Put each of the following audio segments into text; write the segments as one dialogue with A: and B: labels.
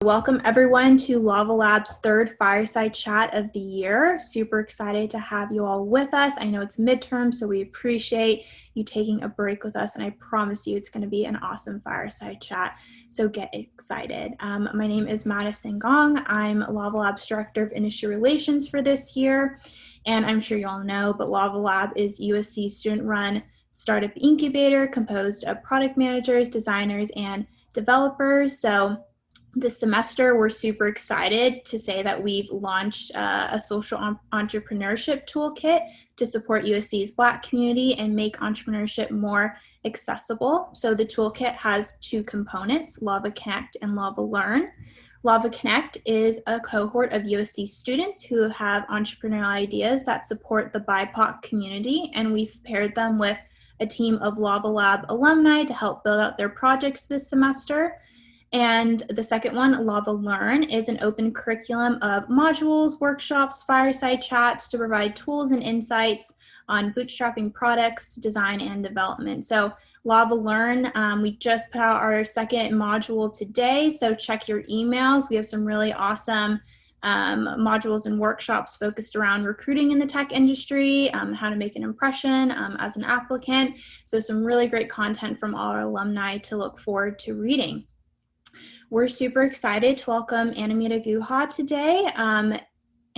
A: Welcome everyone to Lava Lab's third Fireside Chat of the year. Super excited to have you all with us. I know it's midterm, so we appreciate you taking a break with us, and I promise you it's going to be an awesome Fireside Chat, so get excited. My name is Madison Gong. I'm Lava Lab's Director of Industry Relations for this year, and I'm sure you all know, but Lava Lab is USC's student-run startup incubator composed of product managers, designers, and developers. So this semester, we're super excited to say that we've launched a social entrepreneurship toolkit to support USC's Black community and make entrepreneurship more accessible. So the toolkit has two components, Lava Connect and Lava Learn. Lava Connect is a cohort of USC students who have entrepreneurial ideas that support the BIPOC community, and we've paired them with a team of Lava Lab alumni to help build out their projects this semester. And the second one, Lava Learn, is an open curriculum of modules, workshops, fireside chats to provide tools and insights on bootstrapping products, design, and development. So Lava Learn, we just put out our second module today, so check your emails. We have some really awesome modules and workshops focused around recruiting in the tech industry, how to make an impression as an applicant. So some really great content from all our alumni to look forward to reading. We're super excited to welcome Anamita Guha today.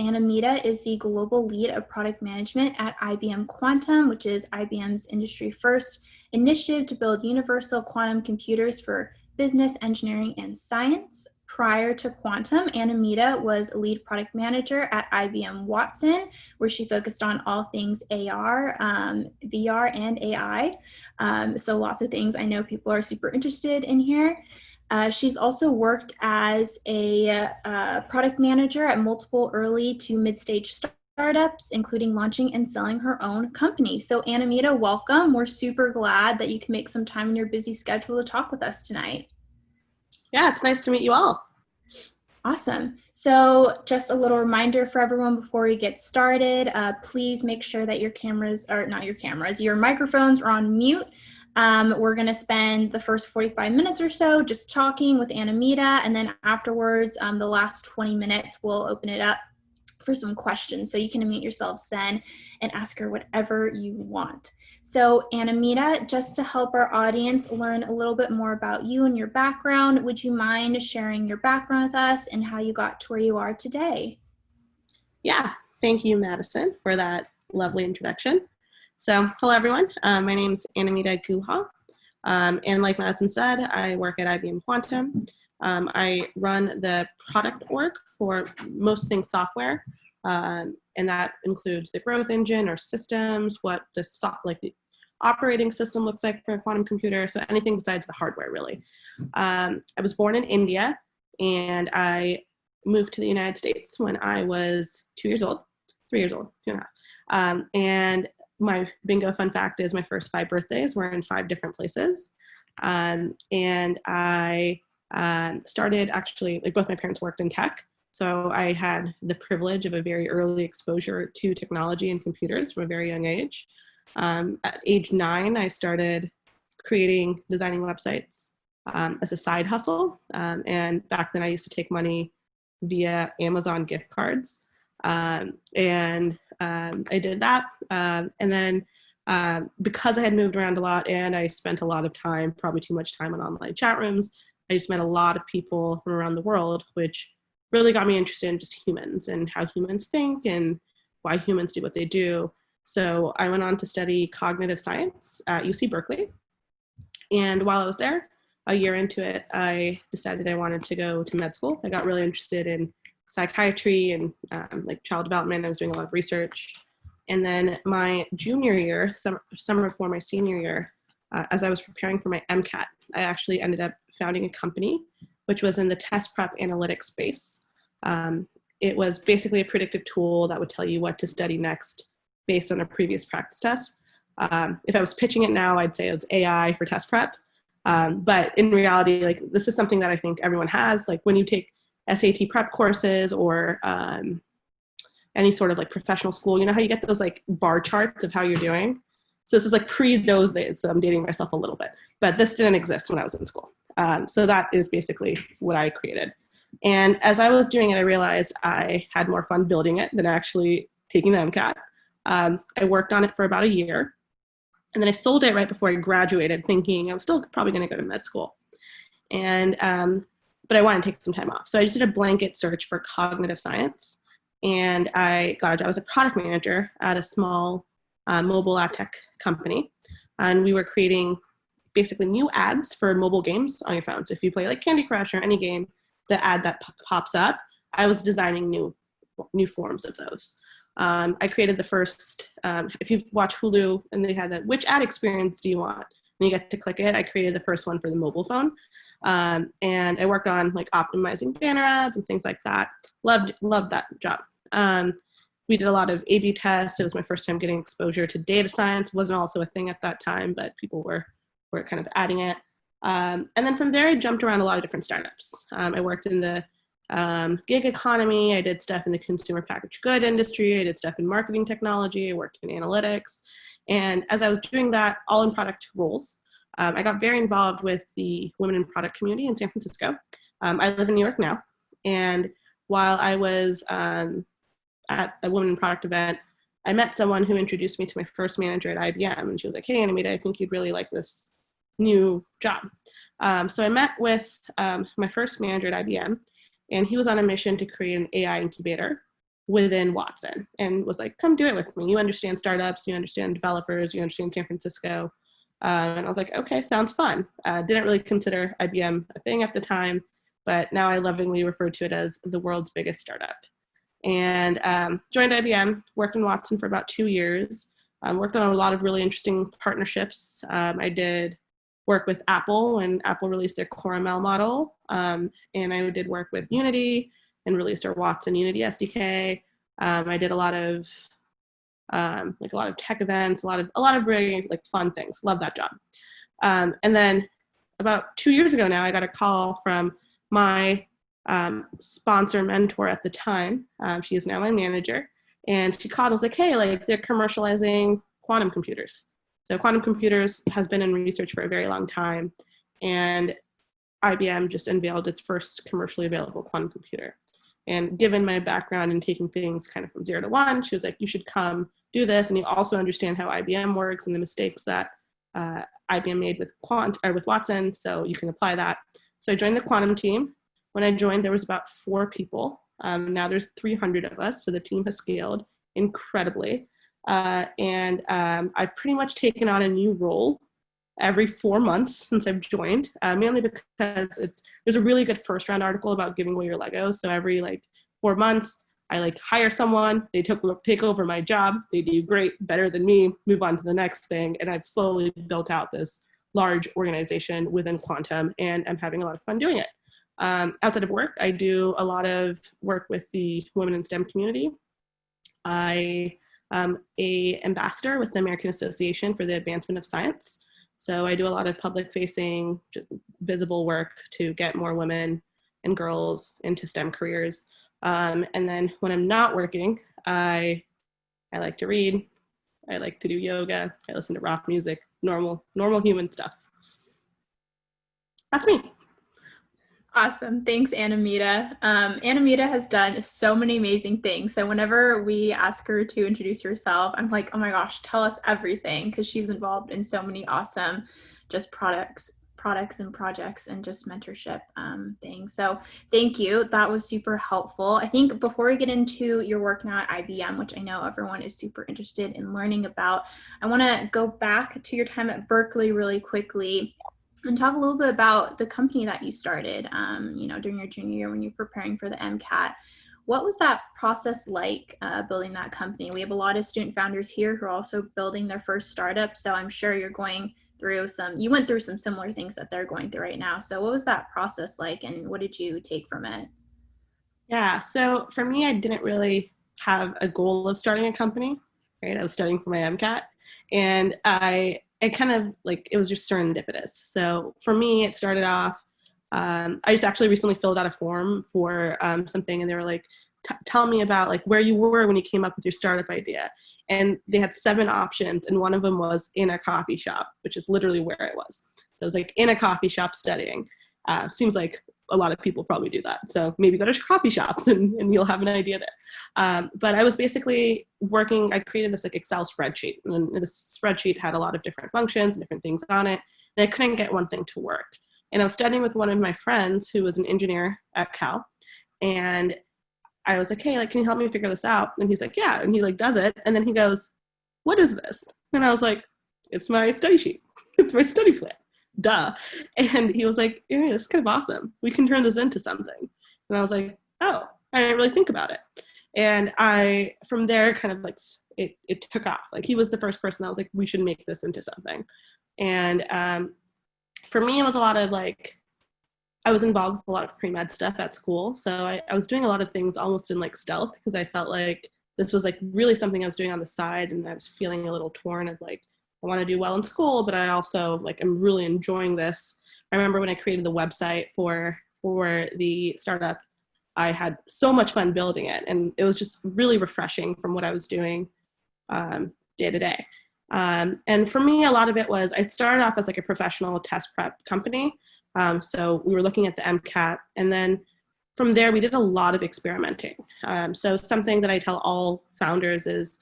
A: Anamita is the global lead of product management at IBM Quantum, which is IBM's industry first initiative to build universal quantum computers for business, engineering, and science. Prior to Quantum, Anamita was a lead product manager at IBM Watson, where she focused on all things AR, VR, and AI. So lots of things I know people are super interested in here. She's also worked as a product manager at multiple early to mid-stage startups, including launching and selling her own company. So Anamita, welcome. We're super glad that you can make some time in your busy schedule to talk with us tonight.
B: Yeah, it's nice to meet you all.
A: Awesome. So just a little reminder for everyone before we get started, please make sure that your your microphones are on mute. We're going to spend the first 45 minutes or so just talking with Anamita, and then afterwards, the last 20 minutes, we'll open it up for some questions. So you can unmute yourselves then and ask her whatever you want. So Anamita, just to help our audience learn a little bit more about you and your background, would you mind sharing your background with us and how you got to where you are today?
B: Yeah, thank you, Madison, for that lovely introduction. So, hello everyone. My name is Anamita Guha, and like Madison said, I work at IBM Quantum. I run the product org for most things software, and that includes the growth engine or systems, what the the operating system looks like for a quantum computer, so anything besides the hardware, really. I was born in India, and I moved to the United States when I was 3 years old, 2.5. And my bingo fun fact is my first 5 birthdays were in 5 different places. And I started actually, like both my parents worked in tech. So I had the privilege of a very early exposure to technology and computers from a very young age. At age 9, I started designing websites as a side hustle. And back then I used to take money via Amazon gift cards. I did that. And then because I had moved around a lot and I spent a lot of time, probably too much time on online chat rooms, I just met a lot of people from around the world, which really got me interested in just humans and how humans think and why humans do what they do. So I went on to study cognitive science at UC Berkeley. And while I was there, a year into it, I decided I wanted to go to med school. I got really interested in psychiatry and like child development. I was doing a lot of research. And then my junior year, summer before my senior year, as I was preparing for my MCAT, I actually ended up founding a company, which was in the test prep analytics space. It was basically a predictive tool that would tell you what to study next based on a previous practice test. If I was pitching it now, I'd say it was AI for test prep. But in reality, like this is something that I think everyone has. Like when you take SAT prep courses or any sort of like professional school, you know how you get those like bar charts of how you're doing? So this is like pre those days, so I'm dating myself a little bit. But this didn't exist when I was in school. So that is basically what I created. And as I was doing it, I realized I had more fun building it than actually taking the MCAT. I worked on it for about a year, and then I sold it right before I graduated, thinking I was still probably going to go to med school. And but I wanted to take some time off, so I just did a blanket search for cognitive science, and I got a job as a product manager at a small mobile ad tech company, and we were creating basically new ads for mobile games on your phone. So if you play like Candy Crush or any game, the ad that pops up, I was designing new forms of those. I created the first, if you watch Hulu and they had that, which ad experience do you want? And you get to click it. I created the first one for the mobile phone. And I worked on like optimizing banner ads and things like that. Loved that job. We did a lot of A/B tests. It was my first time getting exposure to data science. Wasn't also a thing at that time, but people were kind of adding it. And then from there, I jumped around a lot of different startups. I worked in the gig economy. I did stuff in the consumer packaged good industry. I did stuff in marketing technology. I worked in analytics. And as I was doing that, all in product roles, I got very involved with the women in product community in San Francisco. I live in New York now. And while I was at a women in product event, I met someone who introduced me to my first manager at IBM. And she was like, hey, Anamita, I think you'd really like this new job. So I met with my first manager at IBM, and he was on a mission to create an AI incubator within Watson, and was like, come do it with me. You understand startups, you understand developers, you understand San Francisco. And I was like, okay, sounds fun. Didn't really consider IBM a thing at the time, but now I lovingly refer to it as the world's biggest startup. And joined IBM, worked in Watson for about 2 years, worked on a lot of really interesting partnerships. I did work with Apple when Apple released their Core ML model, and I did work with Unity and released our Watson Unity SDK. I did a lot of tech events, a lot of very like fun things. Love that job. And then about 2 years ago now, I got a call from my sponsor mentor at the time. She is now my manager, and she called and was like, hey, like they're commercializing quantum computers. So quantum computers has been in research for a very long time, and IBM just unveiled its first commercially available quantum computer. And given my background in taking things kind of from 0 to 1, she was like, you should come do this, and you also understand how IBM works and the mistakes that IBM made with Watson, so you can apply that. So I joined the quantum team. When I joined, there was about 4 people. Now there's 300 of us, so the team has scaled incredibly. And I've pretty much taken on a new role every 4 months since I've joined, mainly because there's a really good first round article about giving away your Legos. So every like 4 months, I like hire someone, they take over my job, they do great, better than me, move on to the next thing. And I've slowly built out this large organization within Quantum, and I'm having a lot of fun doing it. Outside of work, I do a lot of work with the women in STEM community. I am an ambassador with the American Association for the Advancement of Science. So I do a lot of public-facing, visible work to get more women and girls into STEM careers. And then when I'm not working, I like to read, I like to do yoga, I listen to rock music, normal human stuff. That's me.
A: Awesome. Thanks, Anamita. Anamita has done so many amazing things. So whenever we ask her to introduce herself, I'm like, oh my gosh, tell us everything, because she's involved in so many awesome just products and projects and just mentorship things. So thank you. That was super helpful. I think before we get into your work now at IBM, which I know everyone is super interested in learning about, I want to go back to your time at Berkeley really quickly and talk a little bit about the company that you started, during your junior year when you're preparing for the MCAT. What was that process like, building that company? We have a lot of student founders here who are also building their first startup. So I'm sure you went through some similar things that they're going through right now. So what was that process like, and what did you take from it?
B: Yeah, so for me, I didn't really have a goal of starting a company, right? I was studying for my MCAT, and it kind of like, it was just serendipitous. So for me, it started off, I just actually recently filled out a form for something, and they were like, tell me about like where you were when you came up with your startup idea. And they had 7 options, and one of them was in a coffee shop, which is literally where I was. So I was like in a coffee shop studying. Seems like a lot of people probably do that. So maybe go to coffee shops and you'll have an idea there. But I was basically working, I created this like Excel spreadsheet, and this spreadsheet had a lot of different functions and different things on it. And I couldn't get one thing to work. And I was studying with one of my friends who was an engineer at Cal. And I was like, hey, like, can you help me figure this out? And he's like, yeah. And he like does it. And then he goes, what is this? And I was like, it's my study sheet. It's my study plan. Duh. And he was like, yeah, this is kind of awesome. We can turn this into something. And I was like, oh, I didn't really think about it. And I, from there, kind of like, it took off. Like, he was the first person that was like, we should make this into something. And for me, it was a lot of like, I was involved with a lot of pre-med stuff at school. So I was doing a lot of things almost in like stealth, because I felt like this was like really something I was doing on the side, and I was feeling a little torn of like, I want to do well in school, but I also like, I'm really enjoying this. I remember when I created the website for the startup, I had so much fun building it, and it was just really refreshing from what I was doing day to day. And for me, a lot of it was, I started off as like a professional test prep company. So we were looking at the MCAT, and then from there, we did a lot of experimenting. So something that I tell all founders is,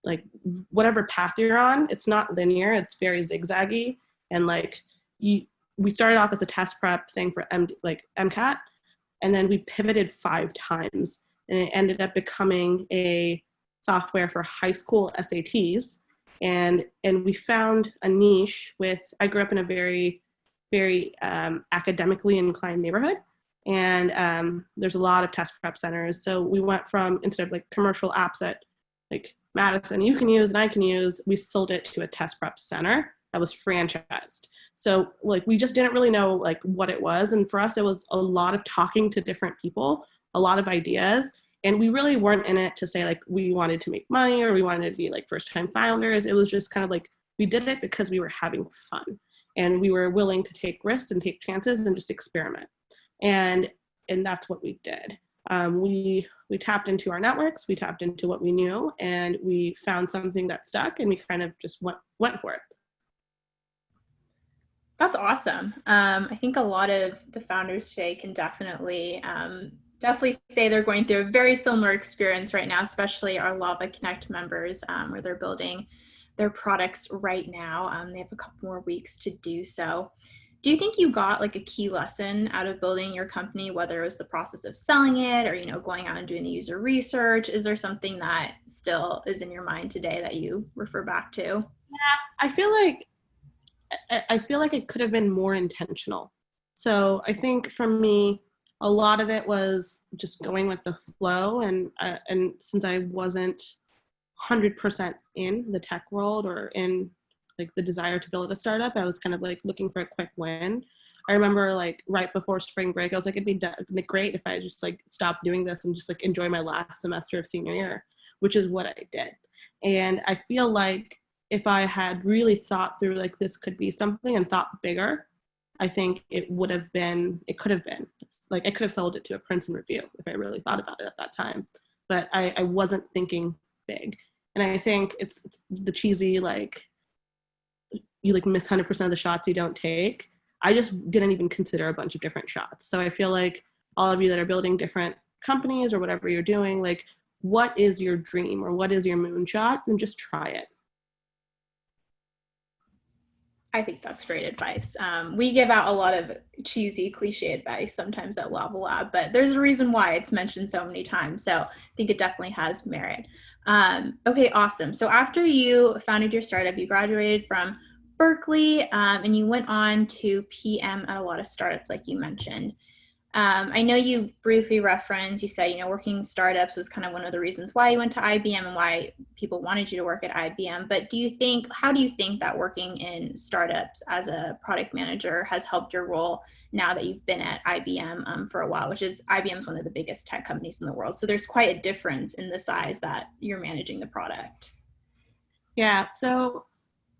B: like, whatever path you're on, it's not linear, it's very zigzaggy. And like, we started off as a test prep thing for MCAT, and then we pivoted 5 times, and it ended up becoming a software for high school SATs. And we found a niche with, I grew up in a very academically inclined neighborhood, and there's a lot of test prep centers. So we went from, instead of like commercial apps that like Madison you can use and I can use, we sold it to a test prep center that was franchised. So like, we just didn't really know like what it was, and for us it was a lot of talking to different people, a lot of ideas, and we really weren't in it to say like we wanted to make money or we wanted to be like first time founders. It was just kind of like, we did it because we were having fun, and we were willing to take risks and take chances and just experiment. And that's what we did. We tapped into our networks, we tapped into what we knew, and we found something that stuck, and we kind of just went for it.
A: That's awesome. I think a lot of the founders today can definitely say they're going through a very similar experience right now, especially our Lava Connect members, where they're building their products right now. They have a couple more weeks to do so. Do you think you got like a key lesson out of building your company, whether it was the process of selling it or, going out and doing the user research? Is there something that still is in your mind today that you refer back to?
B: Yeah, I feel like it could have been more intentional. So I think for me, a lot of it was just going with the flow, and since I wasn't 100% in the tech world or in like the desire to build a startup, I was kind of like looking for a quick win. I remember like right before spring break, I was like, it'd be great if I just like stopped doing this and just like enjoy my last semester of senior year, which is what I did. And I feel like if I had really thought through like this could be something and thought bigger, I think it could have been like, I could have sold it to a Princeton Review if I really thought about it at that time. But I wasn't thinking big. And I think it's the cheesy, like, you like miss 100% of the shots you don't take. I just didn't even consider a bunch of different shots. So I feel like all of you that are building different companies or whatever you're doing, like, what is your dream or what is your moonshot, and just try it.
A: I think that's great advice. We give out a lot of cheesy cliche advice sometimes at Lava Lab, but there's a reason why it's mentioned so many times. So I think it definitely has merit. Okay, awesome. So after you founded your startup, you graduated from Berkeley, and you went on to PM at a lot of startups, like you mentioned. I know you briefly referenced, you said, working startups was kind of one of the reasons why you went to IBM and why people wanted you to work at IBM. But how do you think that working in startups as a product manager has helped your role now that you've been at IBM for a while, which is IBM is one of the biggest tech companies in the world. So there's quite a difference in the size that you're managing the product.
B: Yeah. So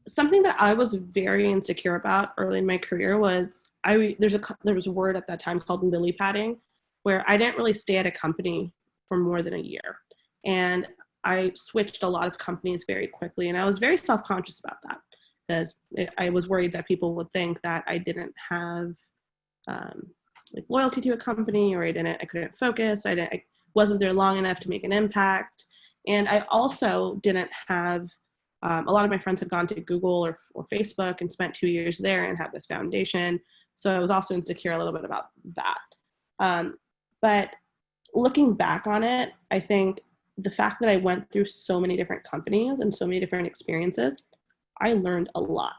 B: something that I was very insecure about early in my career was there was a word at that time called lily padding, where I didn't really stay at a company for more than a year, and I switched a lot of companies very quickly, and I was very self-conscious about that because I was worried that people would think that I didn't have like loyalty to a company, or I couldn't focus. I wasn't there long enough to make an impact. And I also didn't have, a lot of my friends had gone to Google or Facebook and spent 2 years there and had this foundation. So I was also insecure a little bit about that. But looking back on it, I think the fact that I went through so many different companies and so many different experiences, I learned a lot.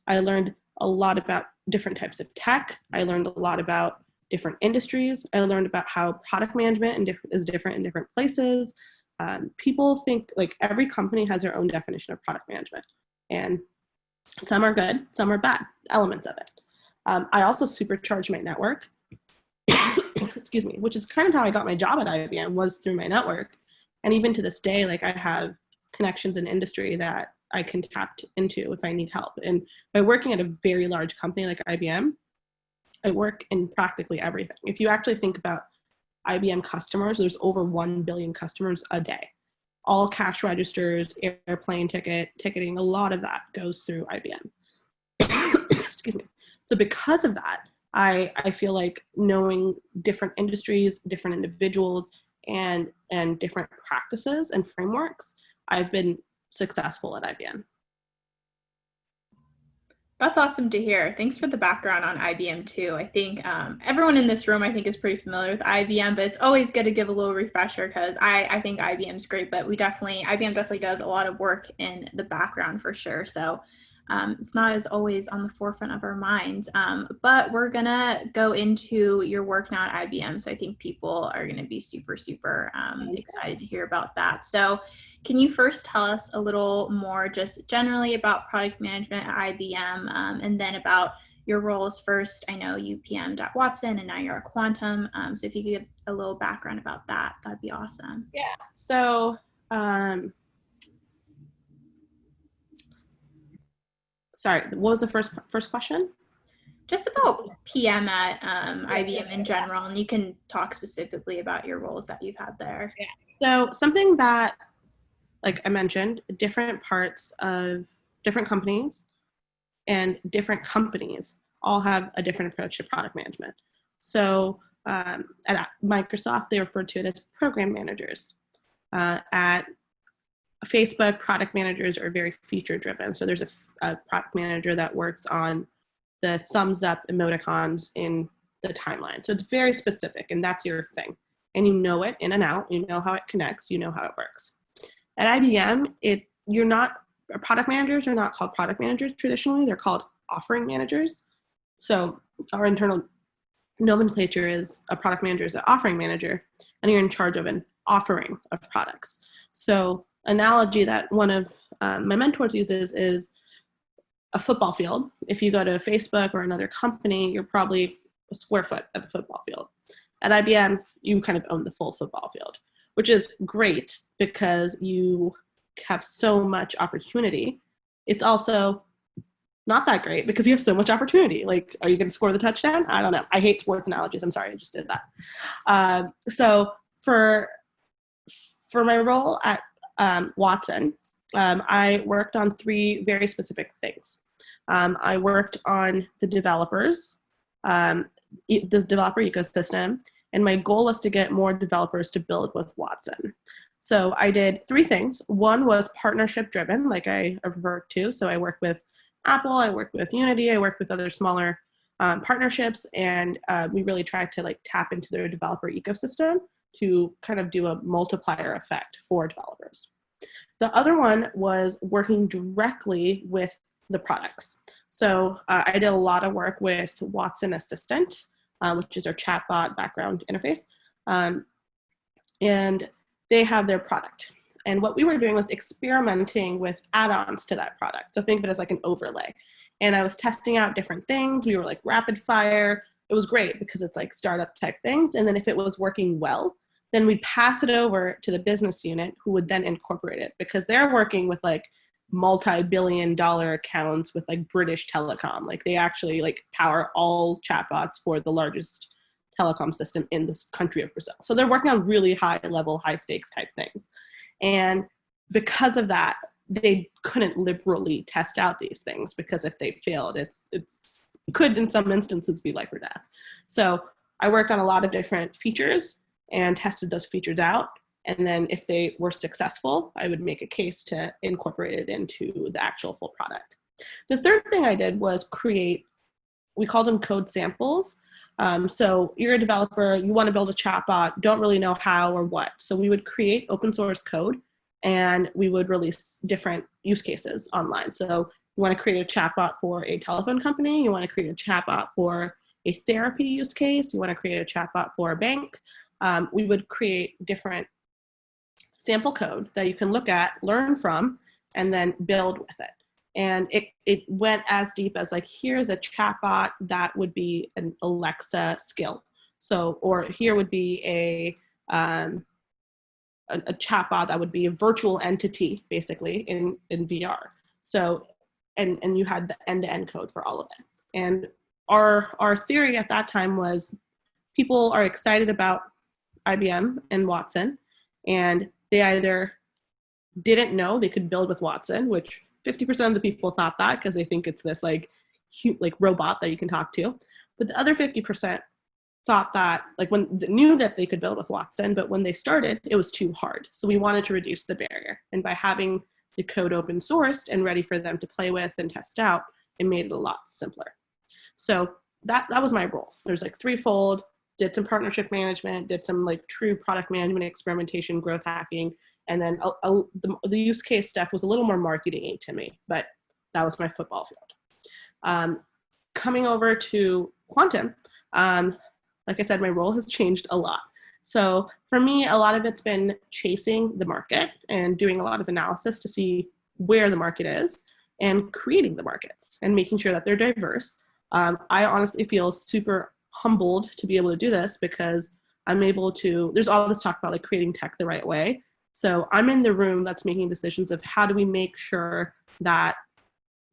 B: I learned a lot about different types of tech. I learned a lot about different industries. I learned about how product management is different in different places. People think like every company has their own definition of product management, and some are good, some are bad elements of it. I also supercharged my network, excuse me, which is kind of how I got my job at IBM, was through my network. And even to this day, like I have connections in industry that I can tap into if I need help. And by working at a very large company like IBM, I work in practically everything. If you actually think about IBM customers, there's over 1 billion customers a day. All cash registers, airplane ticketing, a lot of that goes through IBM. Excuse me. So because of that, I feel like knowing different industries, different individuals, and different practices and frameworks, I've been successful at IBM.
A: That's awesome to hear. Thanks for the background on IBM too. I think everyone in this room, I think, is pretty familiar with IBM, but it's always good to give a little refresher because I think IBM is great, but IBM definitely does a lot of work in the background for sure. So it's not as always on the forefront of our minds, but we're gonna go into your work now at IBM. So I think people are gonna be super, super excited to hear about that. So can you first tell us a little more just generally about product management at IBM, and then about your roles? First, I know you PM'd at Watson and now you're at Quantum. So if you could give a little background about that, that'd be awesome.
B: Yeah, so sorry, what was the first question?
A: Just about PM at IBM in general, and you can talk specifically about your roles that you've had there.
B: Yeah. So something that, like I mentioned, different parts of different companies and different companies all have a different approach to product management. So at Microsoft, they refer to it as program managers. At Facebook, product managers are very feature driven. So there's a product manager that works on the thumbs up emoticons in the timeline. So it's very specific, and that's your thing. And you know it in and out. You know how it connects. You know how it works. At IBM, product managers are not called product managers traditionally. They're called offering managers. So our internal nomenclature is a product manager is an offering manager, and you're in charge of an offering of products. So analogy that one of my mentors uses is a football field. If you go to Facebook or another company, you're probably a square foot of the football field. At IBM, you kind of own the full football field, which is great because you have so much opportunity. It's also not that great because you have so much opportunity. Like, are you going to score the touchdown? I don't know. I hate sports analogies. I'm sorry, I just did that. So for my role at Watson, I worked on 3 very specific things. I worked on the developers, the developer ecosystem, and my goal was to get more developers to build with Watson. So I did 3 things. One was partnership driven, like I referred to. So I worked with Apple, I worked with Unity, I worked with other smaller partnerships, and we really tried to like tap into their developer ecosystem to kind of do a multiplier effect for developers. The other one was working directly with the products. So I did a lot of work with Watson Assistant, which is our chatbot background interface. And they have their product. And what we were doing was experimenting with add-ons to that product. So think of it as like an overlay. And I was testing out different things. We were like rapid fire. It was great because it's like startup tech things. And then if it was working well, then we'd pass it over to the business unit who would then incorporate it because they're working with like multi-billion-dollar accounts with like British Telecom. Like they actually like power all chatbots for the largest telecom system in this country of Brazil. So they're working on really high level, high stakes type things. And because of that, they couldn't liberally test out these things because if they failed, it could in some instances be life or death. So I worked on a lot of different features and tested those features out. And then if they were successful, I would make a case to incorporate it into the actual full product. The third thing I did was create, we called them code samples. So you're a developer, you want to build a chatbot, don't really know how or what. So we would create open source code and we would release different use cases online. So you want to create a chatbot for a telephone company, you want to create a chatbot for a therapy use case, you want to create a chatbot for a bank. We would create different sample code that you can look at, learn from, and then build with it. And it went as deep as like, here's a chatbot that would be an Alexa skill. So, or here would be a chatbot that would be a virtual entity, basically, in VR. So, and you had the end-to-end code for all of it. And our theory at that time was people are excited about IBM and Watson, and they either didn't know they could build with Watson, which 50% of the people thought that because they think it's this like robot that you can talk to. But the other 50% thought that, like, when they knew that they could build with Watson, but when they started, it was too hard. So we wanted to reduce the barrier. And by having the code open sourced and ready for them to play with and test out, it made it a lot simpler. So that was my role. There's like threefold, did some partnership management, did some like true product management, experimentation, growth hacking, and then the use case stuff was a little more marketing-y to me, but that was my football field. Coming over to Quantum, like I said, my role has changed a lot. So for me, a lot of it's been chasing the market and doing a lot of analysis to see where the market is and creating the markets and making sure that they're diverse. I honestly feel super humbled to be able to do this because I'm able to, there's all this talk about like creating tech the right way. So I'm in the room that's making decisions of how do we make sure that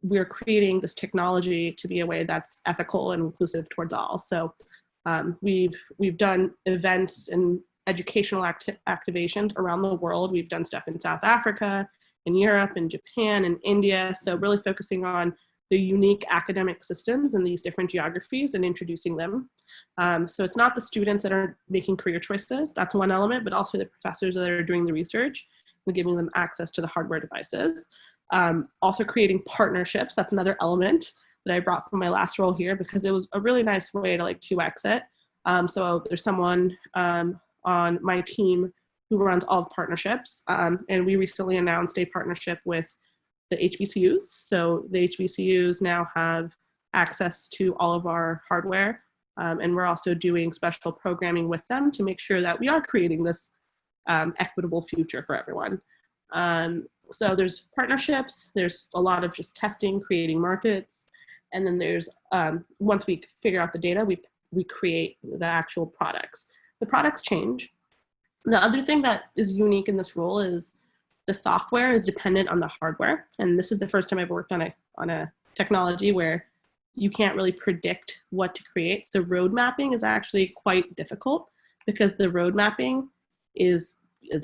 B: we're creating this technology to be a way that's ethical and inclusive towards all. So we've done events and educational activations around the world. We've done stuff in South Africa, in Europe, in Japan, and India. So really focusing on the unique academic systems in these different geographies and introducing them. So it's not the students that are making career choices, that's one element, but also the professors that are doing the research and giving them access to the hardware devices. Also creating partnerships, that's another element that I brought from my last role here because it was a really nice way to like 2X it. So there's someone on my team who runs all the partnerships, and we recently announced a partnership with the HBCUs. So the HBCUs now have access to all of our hardware, and we're also doing special programming with them to make sure that we are creating this equitable future for everyone. So there's partnerships, there's a lot of just testing, creating markets, and then there's, once we figure out the data, we create the actual products. The products change. The other thing that is unique in this role is the software is dependent on the hardware. And this is the first time I've worked on a technology where you can't really predict what to create. So road mapping is actually quite difficult because the road mapping is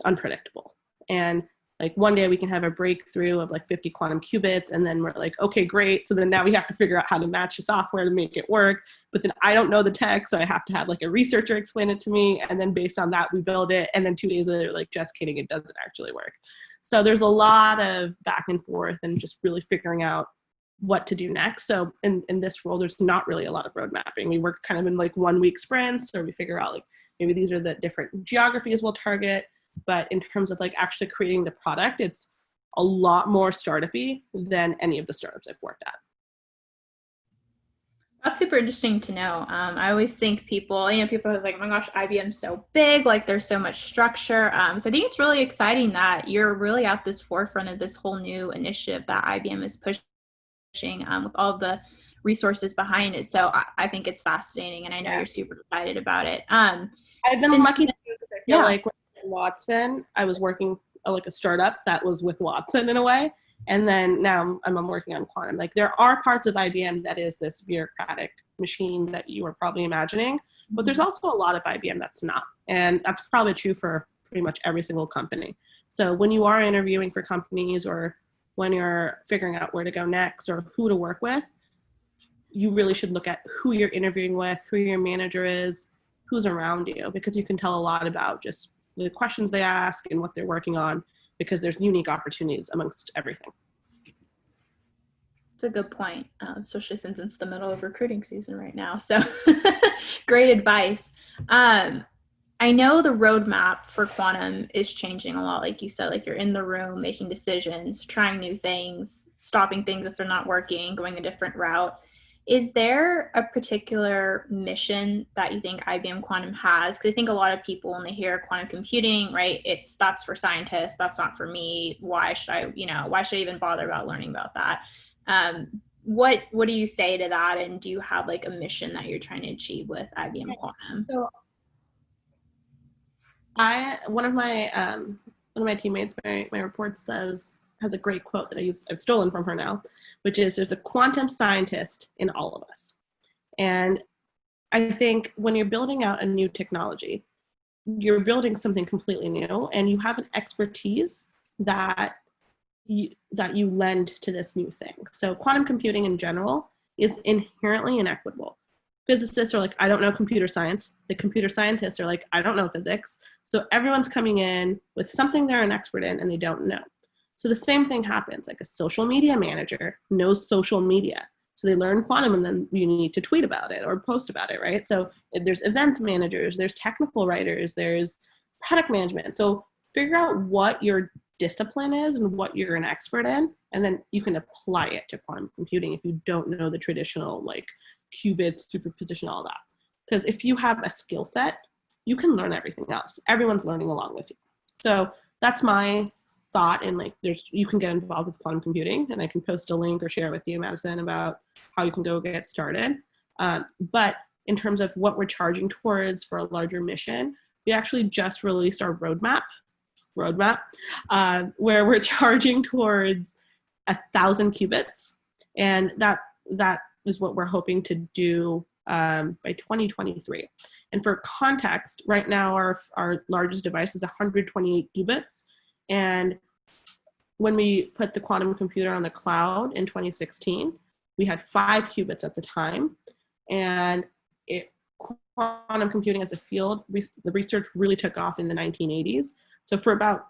B: unpredictable. And like one day we can have a breakthrough of like 50 quantum qubits, and then we're like, okay, great. So then now we have to figure out how to match the software to make it work. But then I don't know the tech, so I have to have like a researcher explain it to me. And then based on that, we build it. And then 2 days later, like, just kidding, it doesn't actually work. So there's a lot of back and forth and just really figuring out what to do next. So in this role, there's not really a lot of road mapping. We work kind of in like 1 week sprints, or we figure out like, maybe these are the different geographies we'll target. But in terms of like actually creating the product, it's a lot more startup-y than any of the startups I've worked at.
A: That's super interesting to know. I always think people are always like, oh my gosh, IBM's so big, like there's so much structure. So I think it's really exciting that you're really at this forefront of this whole new initiative that IBM is pushing with all the resources behind it. So I think it's fascinating, and I know you're super excited about it.
B: I've been lucky to do this. I feel like when Watson, I was working like a startup that was with Watson in a way. And then now I'm working on quantum. Like there are parts of IBM that is this bureaucratic machine that you are probably imagining, but there's also a lot of IBM that's not. And that's probably true for pretty much every single company. So when you are interviewing for companies, or when you're figuring out where to go next or who to work with, you really should look at who you're interviewing with, who your manager is, who's around you, because you can tell a lot about just the questions they ask and what they're working on, because there's unique opportunities amongst everything.
A: It's a good point, especially since it's the middle of recruiting season right now. So great advice. I know the roadmap for quantum is changing a lot. Like you said, like you're in the room making decisions, trying new things, stopping things if they're not working, going a different route. Is there a particular mission that you think IBM Quantum has? Because I think a lot of people, when they hear quantum computing, right, that's for scientists. That's not for me. Why should why should I even bother about learning about that? What do you say to that? And do you have like a mission that you're trying to achieve with IBM Quantum?
B: So one of my teammates, my report has a great quote that I've stolen from her now, which is, there's a quantum scientist in all of us. And I think when you're building out a new technology, you're building something completely new, and you have an expertise that you lend to this new thing. So quantum computing in general is inherently inequitable. Physicists are like, I don't know computer science. The computer scientists are like, I don't know physics. So everyone's coming in with something they're an expert in and they don't know. So the same thing happens. Like a social media manager knows social media. So they learn quantum, and then you need to tweet about it or post about it, right? So there's events managers, there's technical writers, there's product management. So figure out what your discipline is and what you're an expert in, and then you can apply it to quantum computing if you don't know the traditional like qubits, superposition, all that. Because if you have a skill set, you can learn everything else. Everyone's learning along with you. So that's my thought. And like, you can get involved with quantum computing, and I can post a link or share with you, Madison, about how you can go get started. But in terms of what we're charging towards for a larger mission, we actually just released our roadmap, where we're charging towards 1,000 qubits, and that is what we're hoping to do by 2023. And for context, right now our largest device is 128 qubits, and when we put the quantum computer on the cloud in 2016, we had 5 qubits at the time, and quantum computing as a field, the research really took off in the 1980s. So for about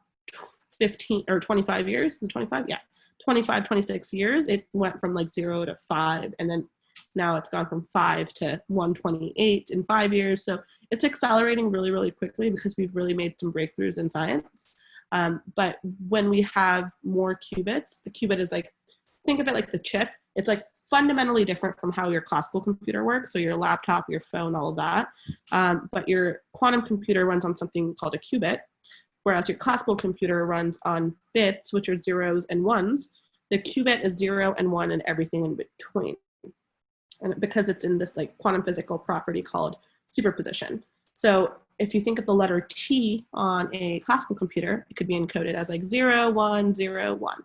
B: 15 or 25 years, 25, yeah, 25, 26 years, it went from like 0 to 5, and then now it's gone from 5 to 128 in 5 years. So it's accelerating really, really quickly because we've really made some breakthroughs in science. But when we have more qubits, the qubit is like, think of it like the chip. It's like fundamentally different from how your classical computer works, so your laptop, your phone, all of that. But your quantum computer runs on something called a qubit, whereas your classical computer runs on bits, which are zeros and ones. The qubit is 0 and 1 and everything in between. And because it's in this like quantum physical property called superposition. So if you think of the letter T on a classical computer, it could be encoded as like 0, 1, 0, 1.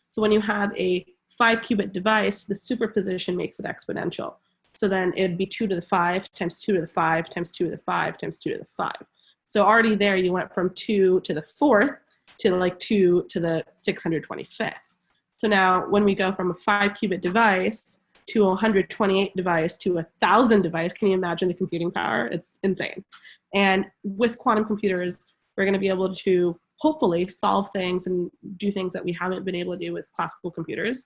B: So when you have a 5 qubit device, the superposition makes it exponential. So then it'd be 2 to the 5 times 2 to the 5 times 2 to the 5 times 2 to the 5. So already there you went from 2 to the 4th to like 2 to the 625th. So now when we go from a 5 qubit device to a 128 device to 1,000 device, can you imagine the computing power? It's insane. And with quantum computers, we're going to be able to hopefully solve things and do things that we haven't been able to do with classical computers.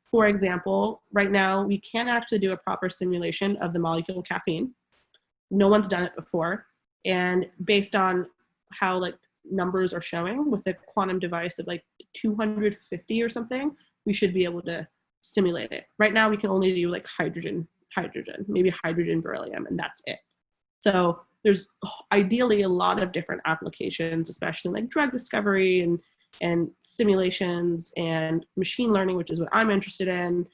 B: For example, right now, we can't actually do a proper simulation of the molecule caffeine. No one's done it before. And based on how like numbers are showing, with a quantum device of like 250 or something, we should be able to simulate it. Right now, we can only do like hydrogen, maybe hydrogen, beryllium, and that's it. So there's ideally a lot of different applications, especially like drug discovery and simulations and machine learning, which is what I'm interested in,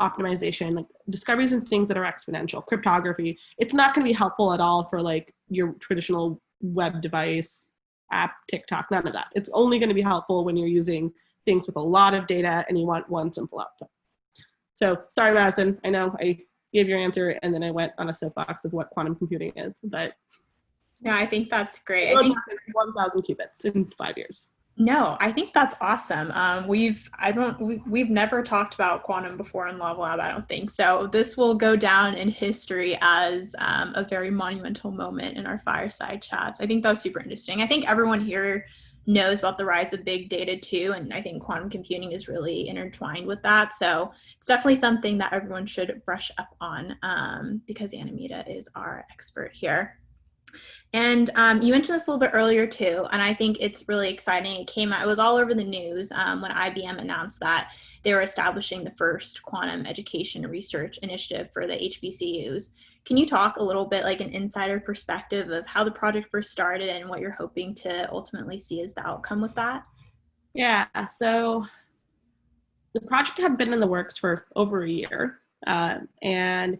B: optimization, like discoveries and things that are exponential, cryptography. It's not going to be helpful at all for like your traditional web device, app, TikTok, none of that. It's only going to be helpful when you're using things with a lot of data and you want one simple output. So sorry, Madison, I know I gave your answer and then I went on a soapbox of what quantum computing is, but
A: no, I think that's great. I think
B: 1,000 qubits in 5 years.
A: No, I think that's awesome. We've never talked about quantum before in Lava Lab, I don't think. So this will go down in history as a very monumental moment in our fireside chats. I think that was super interesting. I think everyone here knows about the rise of big data too, and I think quantum computing is really intertwined with that. So it's definitely something that everyone should brush up on because Anamita is our expert here. And you mentioned this a little bit earlier too, and I think it's really exciting. It came out, it was all over the news when IBM announced that they were establishing the first quantum education research initiative for the HBCUs. Can you talk a little bit, like an insider perspective of how the project first started and what you're hoping to ultimately see as the outcome with that?
B: Yeah, so the project had been in the works for over a year, and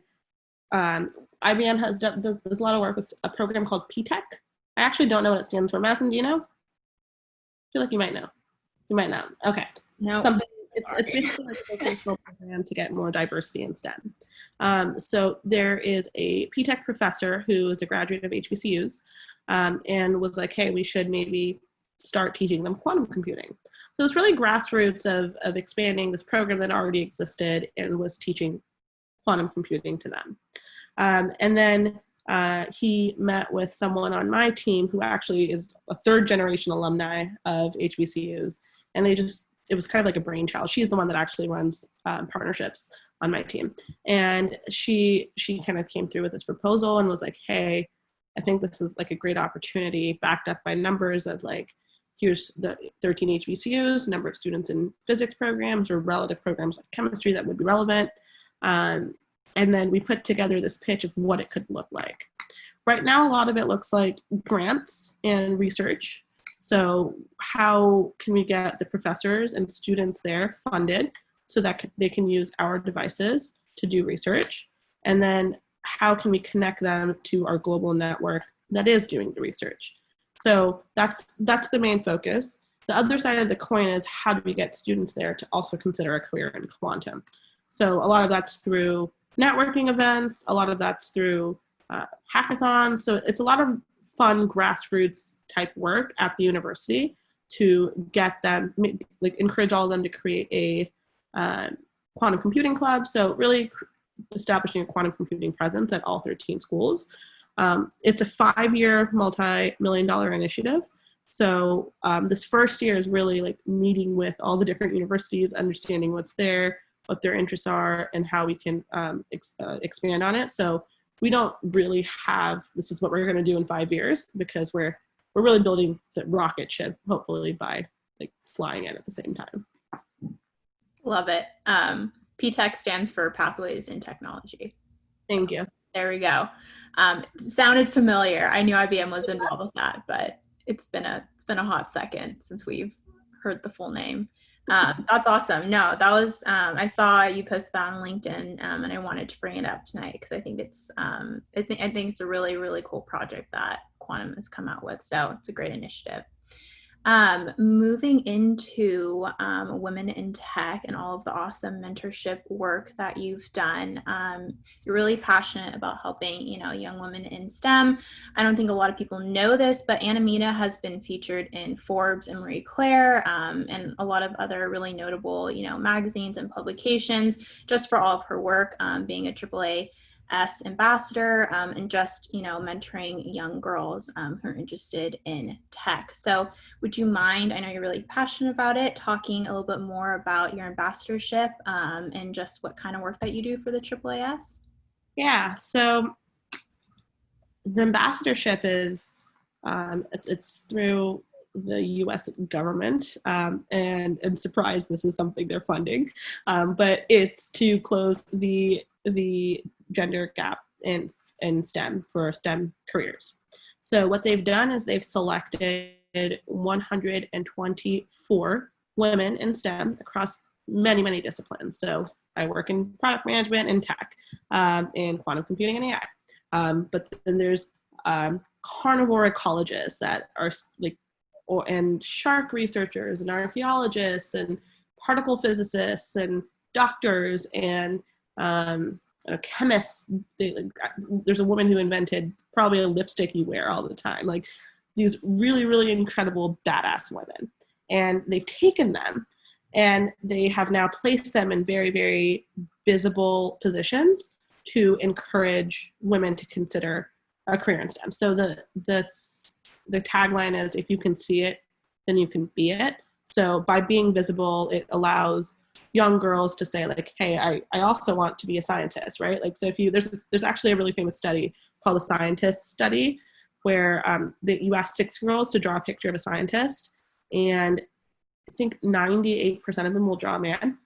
B: um, IBM does a lot of work with a program called PTech. I actually don't know what it stands for. Madison, do you know? I feel like you might know. You might not. Okay.
A: No,
B: Something. It's
A: sorry.
B: basically like a vocational program to get more diversity in STEM. So there is a PTech professor who is a graduate of HBCUs, and was like, hey, we should maybe start teaching them quantum computing. So it's really grassroots of expanding this program that already existed and was teaching quantum computing to them. And then he met with someone on my team who actually is a third generation alumni of HBCUs. And it was kind of like a brainchild. She's the one that actually runs partnerships on my team. And she kind of came through with this proposal and was like, hey, I think this is like a great opportunity, backed up by numbers of like, here's the 13 HBCUs, number of students in physics programs or relative programs like chemistry that would be relevant. Um, and then we put together this pitch of what it could look like. Right now, a lot of it looks like grants and research. So how can we get the professors and students there funded so that they can use our devices to do research? And then how can we connect them to our global network that is doing the research? So that's the main focus. The other side of the coin is how do we get students there to also consider a career in quantum? So a lot of that's through networking events, a lot of that's through hackathons. So it's a lot of fun grassroots type work at the university to get them, like encourage all of them to create a quantum computing club. So really establishing a quantum computing presence at all 13 schools. It's a 5-year, multi-million-dollar initiative. So this first year is really like meeting with all the different universities, understanding what's there, what their interests are, and how we can expand on it. So we don't really have, this is what we're going to do in 5 years, because we're really building the rocket ship, hopefully by like flying it at the same time.
A: Love it. PTech stands for Pathways in Technology.
B: Thank you.
A: There we go. Sounded familiar. I knew IBM was involved with that, but it's been a hot second since we've heard the full name. That's awesome. No, that was I saw you post that on LinkedIn, and I wanted to bring it up tonight because I think I think it's a really really cool project that Quantum has come out with. So it's a great initiative. Moving into women in tech and all of the awesome mentorship work that you've done, you're really passionate about helping, young women in STEM. I don't think a lot of people know this, but Anamita has been featured in Forbes and Marie Claire, and a lot of other really notable, magazines and publications just for all of her work, being a AAA ambassador, and just mentoring young girls who are interested in tech. So would you mind, I know you're really passionate about it, talking a little bit more about your ambassadorship and just what kind of work that you do for the AAAS?
B: Yeah, so the ambassadorship is it's through the U.S. government, and I'm surprised this is something they're funding, but it's to close the gender gap in STEM for STEM careers. So what they've done is they've selected 124 women in STEM across many disciplines. So I work in product management and tech, and quantum computing and AI. But then there's carnivore ecologists that are like, and shark researchers and archaeologists and particle physicists and doctors and chemists. There's a woman who invented probably a lipstick you wear all the time. Like these really incredible badass women. and they've taken them and they have now placed them in very, very visible positions to encourage women to consider a career in STEM. So the tagline is, if you can see it, then you can be it. So by being visible, it allows young girls to say like, hey, I also want to be a scientist, right? Like, so if you, there's actually a really famous study called the Scientist Study, where you ask 6 girls to draw a picture of a scientist, and I think 98% of them will draw a man.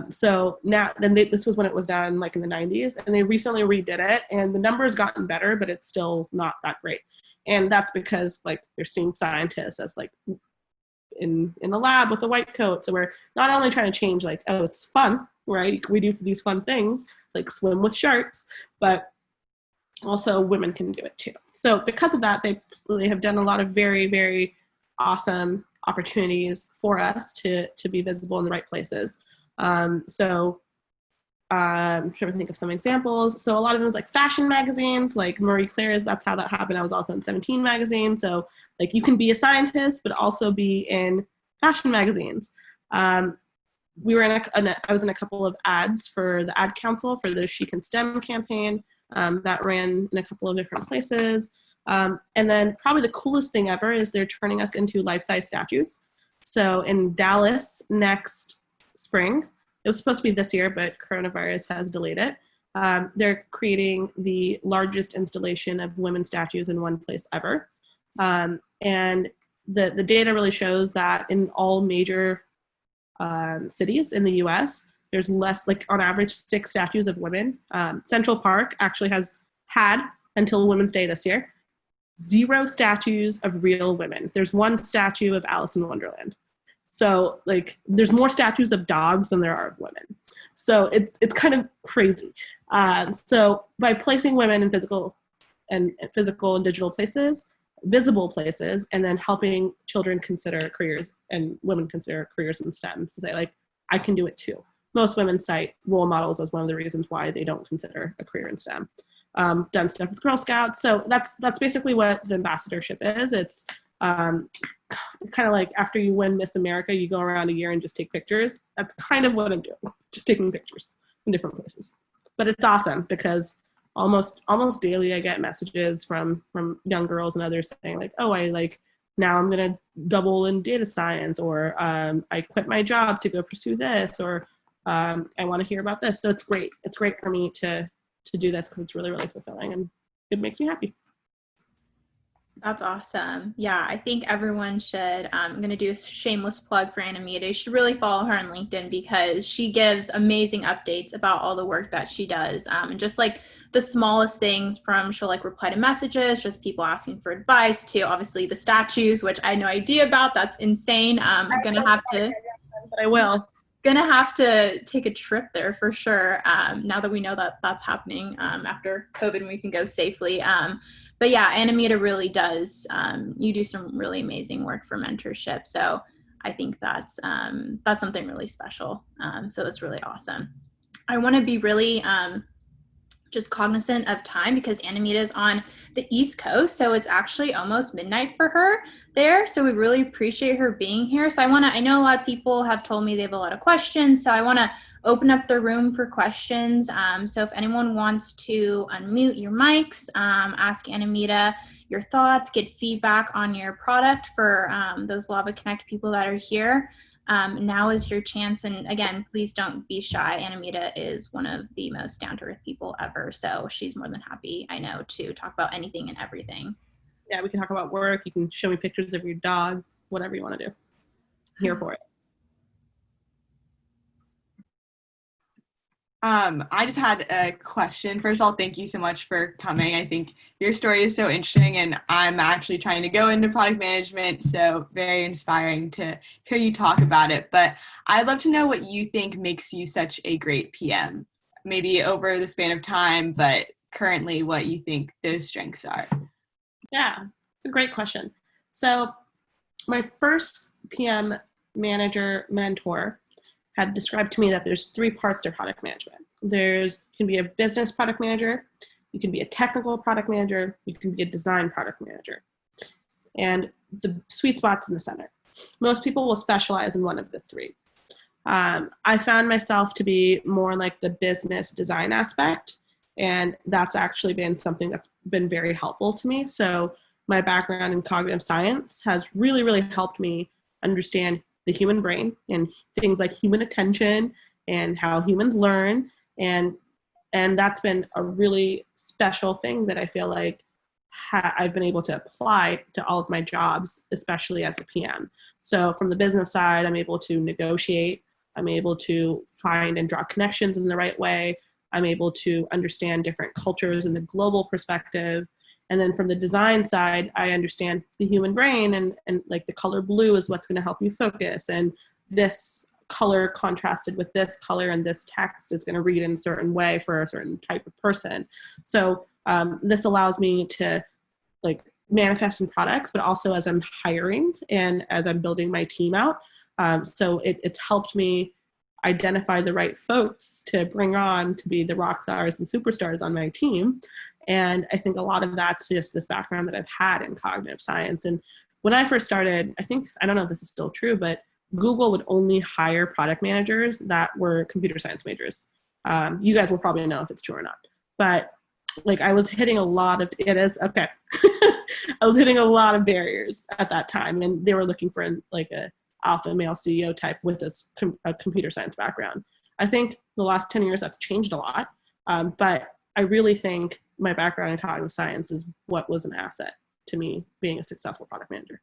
B: So now, this was when it was done like in the 90s, and they recently redid it, and the number has gotten better, but it's still not that great. And that's because like they're seeing scientists as like in the lab with a white coat. So we're not only trying to change like, oh, it's fun, right? We do these fun things like swim with sharks, but also women can do it too. So because of that, they have done a lot of very, very awesome opportunities for us to be visible in the right places. I'm trying to think of some examples. So a lot of it was like fashion magazines, like Marie Claire's, that's how that happened. I was also in 17 magazine. So like you can be a scientist, but also be in fashion magazines. We were I was in a couple of ads for the Ad Council for the She Can STEM campaign that ran in a couple of different places. And then probably the coolest thing ever is they're turning us into life-size statues. So in Dallas next spring, it was supposed to be this year, but coronavirus has delayed it. They're creating the largest installation of women's statues in one place ever. And the data really shows that in all major cities in the US, there's less, like on average, 6 statues of women. Central Park actually has had, until Women's Day this year, 0 statues of real women. There's 1 statue of Alice in Wonderland. So like there's more statues of dogs than there are of women. So it's kind of crazy. So by placing women in physical and digital places, visible places, and then helping children consider careers and women consider careers in STEM, to say like, I can do it too. Most women cite role models as one of the reasons why they don't consider a career in STEM. Done stuff with Girl Scouts. So that's basically what the ambassadorship is. It's kind of like after you win Miss America, you go around a year and just take pictures. That's kind of what I'm doing, just taking pictures in different places. But it's awesome because almost daily I get messages from young girls and others saying like, oh, now I'm gonna double in data science, or I quit my job to go pursue this, or I want to hear about this. So it's great. It's great for me to do this because it's really, really fulfilling and it makes me happy.
A: That's awesome. Yeah, I think everyone should. I'm going to do a shameless plug for Anamita. You should really follow her on LinkedIn because she gives amazing updates about all the work that she does. And just like the smallest things, from she'll like reply to messages, just people asking for advice, to obviously the statues, which I had no idea about. That's insane. I'm going to have to.
B: But I will.
A: Gonna have to take a trip there for sure, now that we know that that's happening after COVID and we can go safely. But yeah, Anamita really does. You do some really amazing work for mentorship. So I think that's something really special. So that's really awesome. I want to be really just cognizant of time because Anamita is on the East Coast, so it's actually almost midnight for her there. So we really appreciate her being here. So I know a lot of people have told me they have a lot of questions, so I want to open up the room for questions. So if anyone wants to unmute your mics, ask Anamita your thoughts, get feedback on your product for those Lava Connect people that are here. Now is your chance. And again, please don't be shy. Anamita is one of the most down-to-earth people ever. So she's more than happy, I know, to talk about anything and everything.
B: Yeah, we can talk about work. You can show me pictures of your dog, whatever you want to do. I'm here for it.
C: I just had a question. First of all, thank you so much for coming. I think your story is so interesting, and I'm actually trying to go into product management, so very inspiring to hear you talk about it. But I'd love to know what you think makes you such a great PM, maybe over the span of time, but currently what you think those strengths are.
B: Yeah, it's a great question. So my first PM manager mentor had described to me that there's 3 parts to product management. You can be a business product manager, you can be a technical product manager, you can be a design product manager. And the sweet spot's in the center. Most people will specialize in one of the three. I found myself to be more like the business design aspect, and that's actually been something that's been very helpful to me. So my background in cognitive science has really, really helped me understand the human brain and things like human attention and how humans learn. And that's been a really special thing that I feel like I've been able to apply to all of my jobs, especially as a PM. So from the business side, I'm able to negotiate. I'm able to find and draw connections in the right way. I'm able to understand different cultures in the global perspective. And then from the design side, I understand the human brain, and like the color blue is what's going to help you focus. And this color contrasted with this color and this text is going to read in a certain way for a certain type of person. So this allows me to like manifest in products, but also as I'm hiring and as I'm building my team out. So it's helped me identify the right folks to bring on to be the rock stars and superstars on my team. And I think a lot of that's just this background that I've had in cognitive science. And when I first started, I don't know if this is still true, but Google would only hire product managers that were computer science majors. You guys will probably know if it's true or not. But like I was hitting a lot of, it is, okay. I was hitting a lot of barriers at that time, and they were looking for like a alpha male CEO type with a computer science background. I think the last 10 years that's changed a lot, but I really think my background in cognitive science is what was an asset to me being a successful product manager.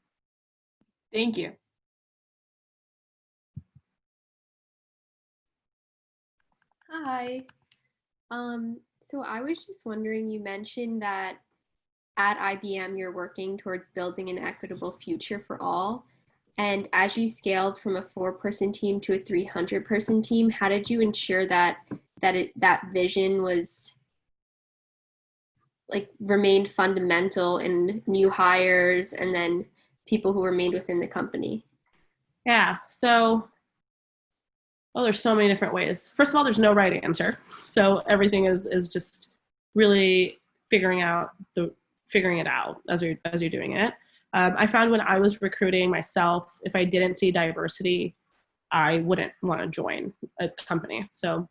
C: Thank you.
D: Hi. So I was just wondering, you mentioned that at IBM you're working towards building an equitable future for all. And as you scaled from a 4-person team to a 300-person team, how did you ensure that that vision was like remained fundamental in new hires and then people who remained within the company?
B: Yeah, so there's so many different ways. First of all, there's no right answer. So everything is just really figuring it out as you're doing it. I found when I was recruiting myself, if I didn't see diversity, I wouldn't want to join a company. So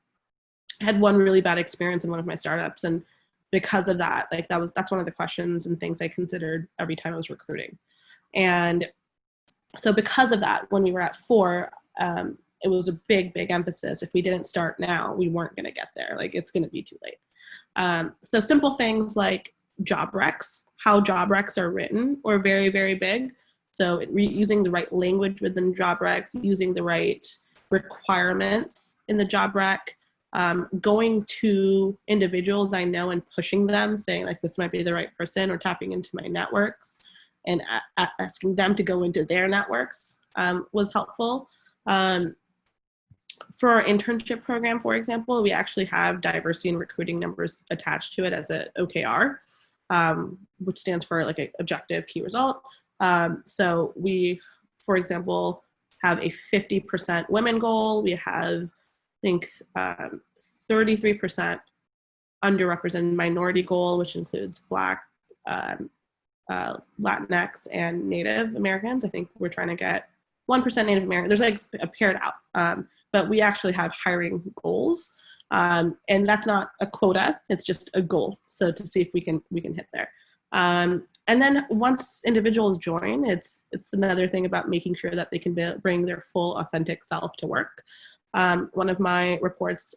B: I had one really bad experience in one of my startups, and because of that, like that's one of the questions and things I considered every time I was recruiting. And so because of that, when we were at 4, it was a big emphasis. If we didn't start now, we weren't going to get there. Like it's going to be too late. So simple things like job recs, how job recs are written, were very, very big. So using the right language within job recs, using the right requirements in the job rec, going to individuals I know and pushing them, saying like this might be the right person, or tapping into my networks and asking them to go into their networks was helpful. For our internship program, for example, we actually have diversity and recruiting numbers attached to it as a OKR, which stands for like an objective key result. So we, for example, have a 50% women goal. We have, I think, 33% underrepresented minority goal, which includes Black, Latinx, and Native Americans. I think we're trying to get 1% Native American. There's like a paired out, but we actually have hiring goals, and that's not a quota. It's just a goal. So to see if we can hit there. And then once individuals join, it's another thing about making sure that they can bring their full authentic self to work. One of my reports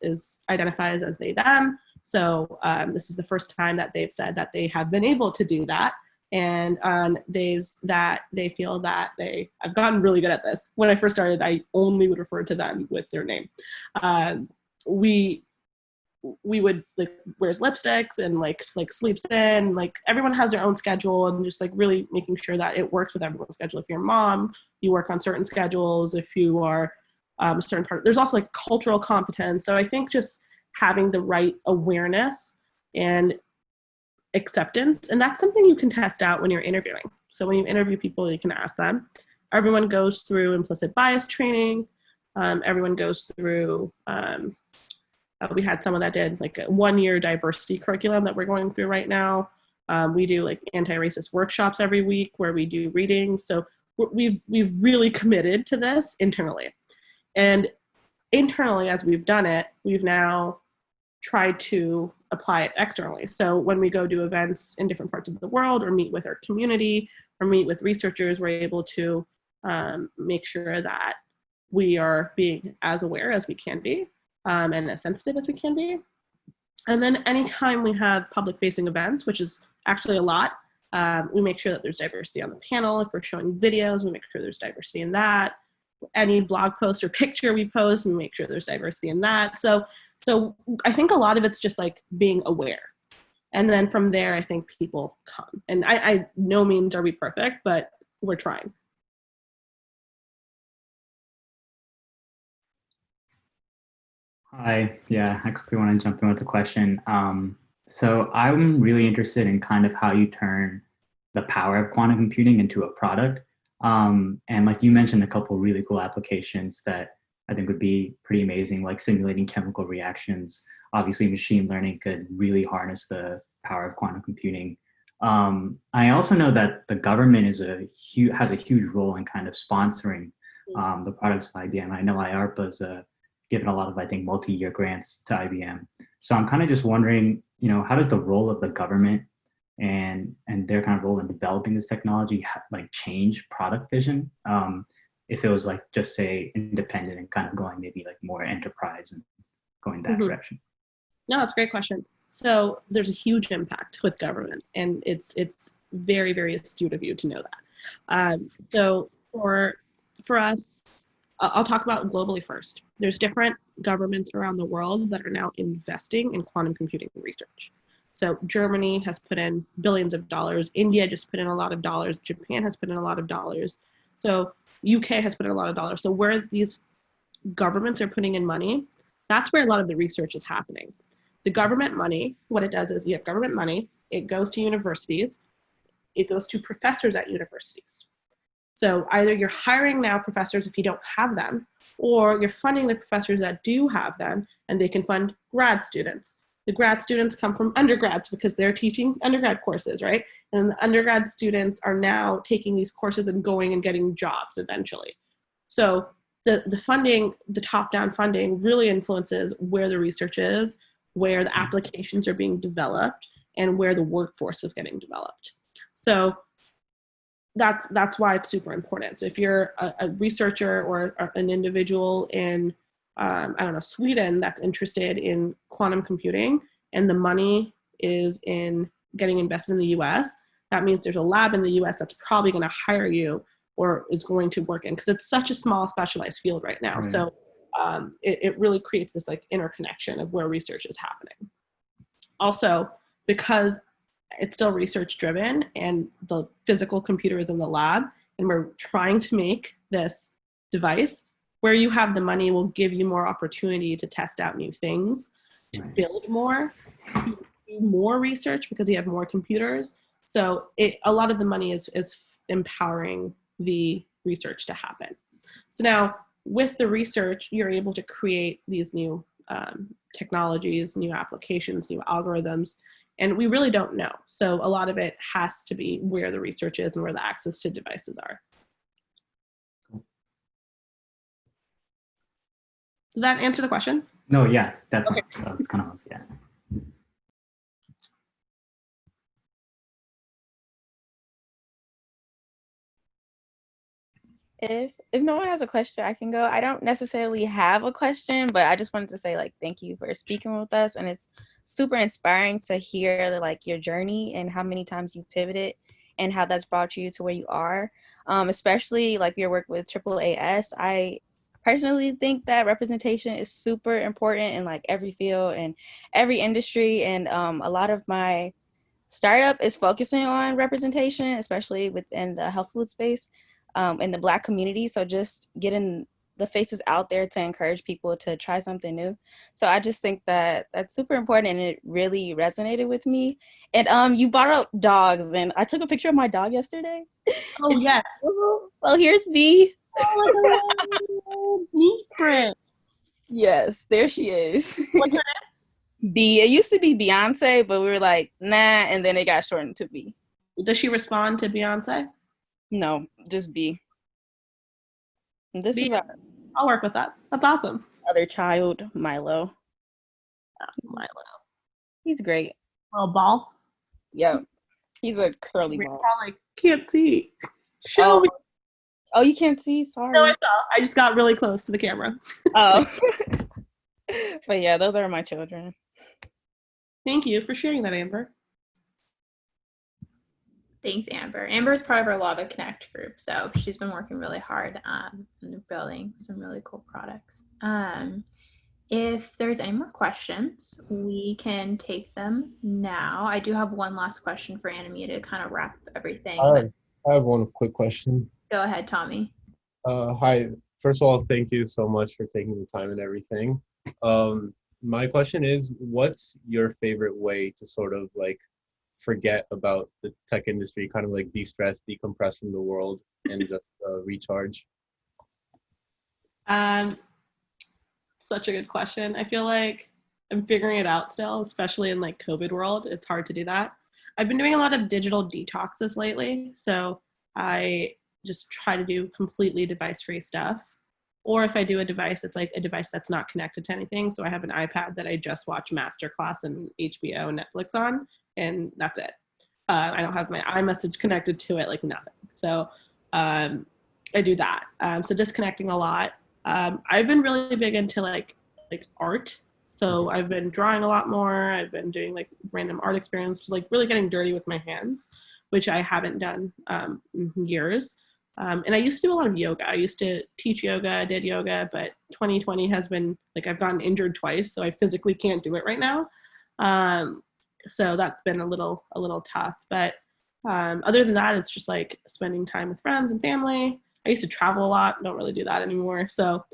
B: identifies as they, them. So this is the first time that they've said that they have been able to do that. And on days that they feel that I've gotten really good at this. When I first started, I only would refer to them with their name. We would like wears lipsticks and like sleeps in, like everyone has their own schedule, and just like really making sure that it works with everyone's schedule. If you're a mom, you work on certain schedules. If you are a certain part, there's also like cultural competence. So I think just having the right awareness and acceptance, and that's something you can test out when you're interviewing. So when you interview people, you can ask them. Everyone goes through implicit bias training. Everyone goes through we had someone that did like a 1-year diversity curriculum that we're going through right now. We do like anti-racist workshops every week where we do readings. So we've really committed to this internally. And internally, as we've done it, we've now tried to apply it externally. So when we go do events in different parts of the world or meet with our community or meet with researchers, we're able to make sure that we are being as aware as we can be and as sensitive as we can be. And then anytime we have public-facing events, which is actually a lot, we make sure that there's diversity on the panel. If we're showing videos, we make sure there's diversity in that. Any blog post or picture we post, we make sure there's diversity in that. So I think a lot of it's just like being aware. And then from there, I think people come. And I no means are we perfect, but we're trying.
E: Hi, yeah, I quickly want to jump in with the question. So I'm really interested in kind of how you turn the power of quantum computing into a product. And like you mentioned a couple really cool applications that I think would be pretty amazing, like simulating chemical reactions. Obviously, machine learning could really harness the power of quantum computing. I also know that the government has a huge role in kind of sponsoring the products of IBM. I know IARPA's given a lot of, I think, multi-year grants to IBM. So I'm kind of just wondering, you know, how does the role of the government and their kind of role in developing this technology like change product vision? If it was like just say independent and kind of going maybe like more enterprise and going that direction.
B: No, it's a great question. So there's a huge impact with government, and it's very, very astute of you to know that. So for us, I'll talk about globally first. There's different governments around the world that are now investing in quantum computing research. So Germany has put in billions of dollars. India just put in a lot of dollars. Japan has put in a lot of dollars. So UK has put in a lot of dollars. So where these governments are putting in money, that's where a lot of the research is happening. The government money, what it does is you have government money, it goes to universities, it goes to professors at universities. So either you're hiring now professors if you don't have them, or you're funding the professors that do have them, and they can fund grad students. The grad students come from undergrads because they're teaching undergrad courses, right? And the undergrad students are now taking these courses and going and getting jobs eventually. So the funding, the top-down funding really influences where the research is, where the applications are being developed, and where the workforce is getting developed. So that's why it's super important. So if you're a researcher or an individual in, I don't know, Sweden that's interested in quantum computing and the money is in getting invested in the US, that means there's a lab in the US that's probably going to hire you or is going to work in, because it's such a small specialized field right now. Right. So it really creates this like interconnection of where research is happening. Also, because it's still research driven and the physical computer is in the lab and we're trying to make this device, where you have the money will give you more opportunity to test out new things, to build more, to do more research because you have more computers. So a lot of the money is empowering the research to happen. So now with the research, you're able to create these new technologies, new applications, new algorithms, and we really don't know. So a lot of it has to be where the research is and where the access to devices are. Did that answer the question?
E: No, yeah, definitely. Okay. That's kind of what I was getting at.
F: If no one has a question, I can go. I don't necessarily have a question, but I just wanted to say like thank you for speaking with us, and it's super inspiring to hear like your journey and how many times you've pivoted and how that's brought you to where you are. Especially like your work with AAAS. I personally think that representation is super important in like every field and every industry, and a lot of my startup is focusing on representation, especially within the health food space. In the Black community. So just getting the faces out there to encourage people to try something new. So I just think that that's super important, and it really resonated with me. And you brought up dogs, and I took a picture of my dog yesterday.
B: Oh, yes.
F: Well, here's B.
B: Oh, neat print.
F: Yes, there she is.
B: What's her name?
F: B. It used to be Beyonce, but we were like, nah, and then it got shortened to B.
B: Does she respond to Beyonce?
F: No, just B. This is our
B: I'll work with that. That's awesome.
F: other child, Milo.
B: Milo.
F: He's great.
B: Little ball.
F: Yep. He's a curly
B: We're
F: ball.
B: all like, can't see. Show me.
F: Oh, you can't see?
B: No, I
F: Sorry.
B: saw. I just got really close to the camera.
F: Oh. But yeah, those are my children.
B: Thank you for sharing that, Amber.
A: Thanks, Amber. Amber is part of our Lava Connect group, so she's been working really hard on building some really cool products. If there's any more questions, we can take them now. I do have one last question for Anamita to kind of wrap everything.
G: I have one quick question.
A: Go ahead, Tommy.
G: Hi. First of all, thank you so much for taking the time and everything. My question is, what's your favorite way to sort of like forget about the tech industry, kind of like de-stress, decompress from the world, and just recharge?
B: Such a good question. I feel like I'm figuring it out still, especially in like COVID world. It's hard to do that. I've been doing a lot of digital detoxes lately, so I just try to do completely device-free stuff. Or if I do a device, it's like a device that's not connected to anything. So I have an iPad that I just watch Masterclass and HBO and Netflix on, and that's it. I don't have my iMessage connected to it, like nothing. So I do that. So disconnecting a lot. I've been really big into like art. So I've been drawing a lot more. I've been doing like random art experiences, like really getting dirty with my hands, which I haven't done in years. And I used to do a lot of yoga. I used to teach yoga, did yoga, but 2020 has been like I've gotten injured twice, so I physically can't do it right now. So that's been a little tough. But other than that, it's just like spending time with friends and family. I used to travel a lot. Don't really do that anymore. So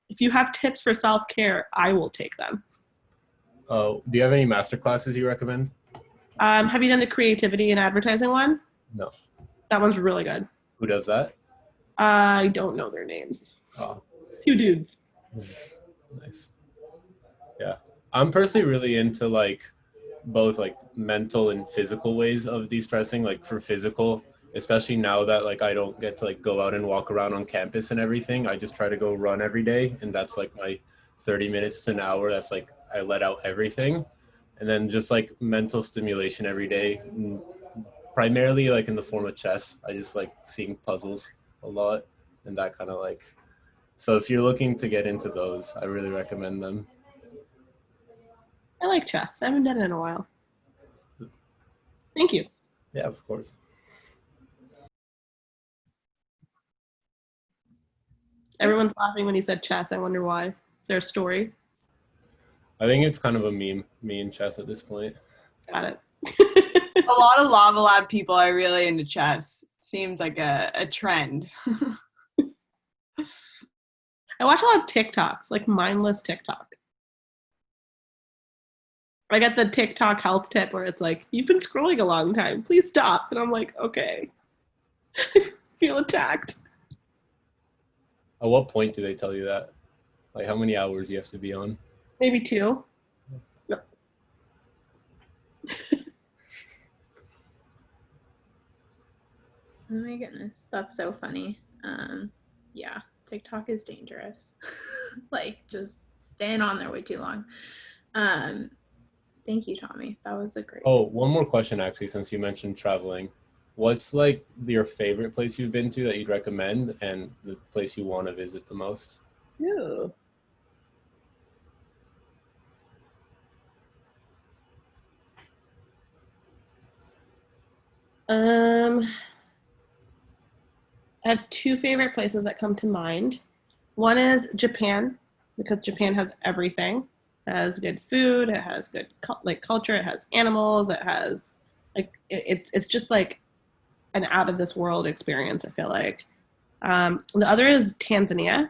B: if you have tips for self-care, I will take them.
G: Do you have any master classes you recommend?
B: Have you done the creativity and advertising one?
G: No.
B: That one's really good.
G: Who does that?
B: I don't know their names.
G: Oh.
B: Two dudes.
G: Nice. Yeah. I'm personally really into like both like mental and physical ways of de-stressing. Like for physical, especially now that like I don't get to like go out and walk around on campus and everything, I just try to go run every day, and that's like my 30 minutes to an hour. That's like I let out everything. And then just like mental stimulation every day, primarily like in the form of chess. I just like seeing puzzles a lot, and that kind of like, so if you're looking to get into those, I really recommend them.
B: I like chess. I haven't done it in a while. Thank you.
G: Yeah, of course.
B: Everyone's laughing when he said chess. I wonder why. Is there a story?
G: I think it's kind of a meme, me and chess at this point.
B: Got it.
C: A lot of Lava Lab people are really into chess. Seems like a trend.
B: I watch a lot of TikToks, like mindless TikTok. I get the TikTok health tip where it's like, you've been scrolling a long time. Please stop. And I'm like, okay. I feel attacked.
G: At what point do they tell you that? Like how many hours you have to be on?
B: Maybe 2.
A: Oh my goodness, that's so funny. Yeah, TikTok is dangerous. Like just staying on there way too long. Thank you, Tommy. That was a great.
G: Oh, one more question actually, since you mentioned traveling. What's like your favorite place you've been to that you'd recommend, and the place you want to visit the most?
B: Ooh. I have 2 favorite places that come to mind. One is Japan, because Japan has everything. It has good food, it has good culture, it has animals, it has like it's just like an out of this world experience, I feel like. The other is Tanzania.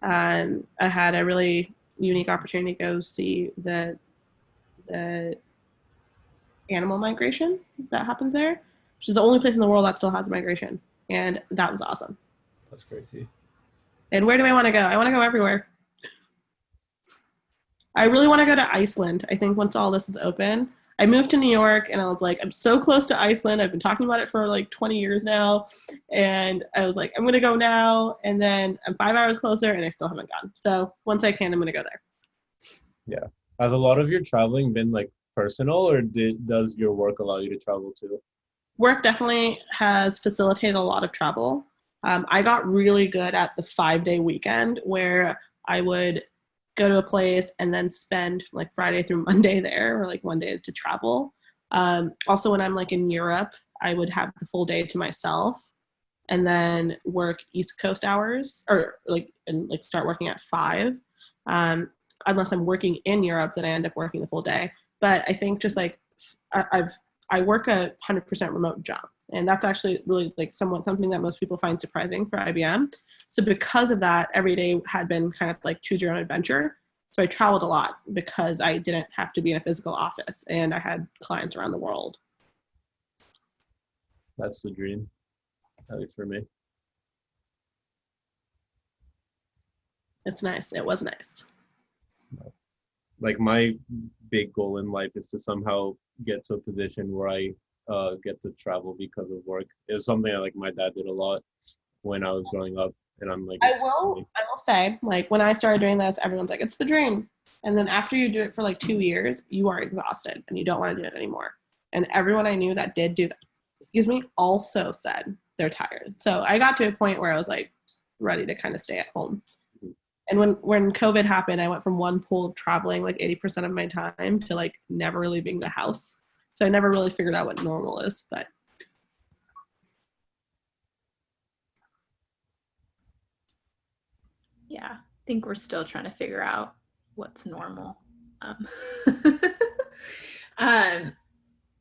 B: I had a really unique opportunity to go see the animal migration that happens there, which is the only place in the world that still has migration, and that was awesome.
G: That's crazy.
B: And where do I want to go? I want to go everywhere. I really want to go to Iceland. I think once all this is open, I moved to New York and I was like, I'm so close to Iceland. I've been talking about it for like 20 years now. And I was like, I'm going to go now. And then I'm 5 hours closer and I still haven't gone. So once I can, I'm going to go there.
G: Yeah. Has a lot of your traveling been like personal, or does your work allow you to travel too?
B: Work definitely has facilitated a lot of travel. I got really good at the 5-day weekend where I would go to a place and then spend like Friday through Monday there, or like one day to travel. Also, when I'm like in Europe, I would have the full day to myself and then work East Coast hours, or like, and like start working at 5. Unless I'm working in Europe, then I end up working the full day. But I think just like I work a 100% remote job, and that's actually really like something that most people find surprising for IBM. So because of that, every day had been kind of like choose your own adventure. So I traveled a lot because I didn't have to be in a physical office, and I had clients around the world.
G: That's the dream, at least for me.
B: It's nice. It was nice.
G: Like my big goal in life is to somehow get to a position where I get to travel because of work. It was something that like my dad did a lot when I was growing up, and I'm like,
B: I will say, like when I started doing this, everyone's like, it's the dream. And then after you do it for like 2 years, you are exhausted and you don't want to do it anymore. And everyone I knew that did do that, also said they're tired. So I got to a point where I was like ready to kind of stay at home. And when COVID happened, I went from one pool traveling like 80% of my time to like never leaving the house. So I never really figured out what normal is, but
A: Yeah, I think we're still trying to figure out what's normal.